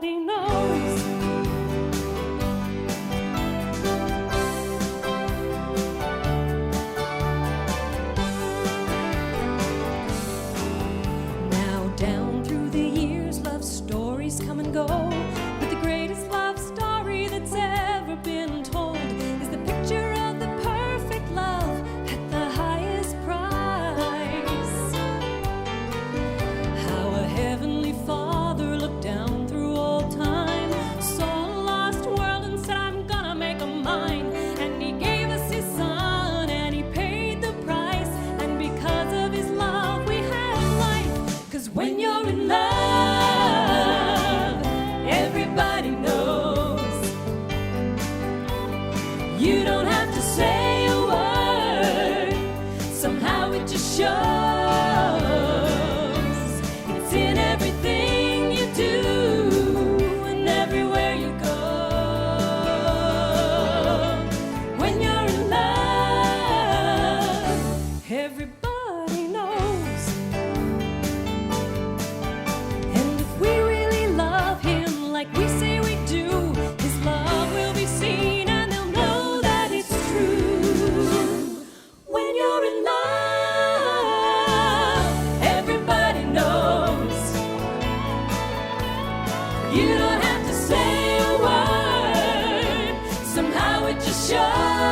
everybody knows. Now down through the years, love stories come and go, but the greatest love story that's ever been told is the picture of the perfect love at the highest price. How a heavenly Father looked down through all time, saw a lost world and said, I'm gonna make 'em mine. And he gave us his son and he paid the price, and because of his love we have life. 'Cause when you're in love, everybody knows. You don't have to say a word, somehow it just shows. It's in everything you do and everywhere you go. When you're in love, everybody knows. And if we really love him like we say we do, his love will be seen and they'll know that it's true. When you're in love, everybody knows. You don't have to say a word, somehow it just shows.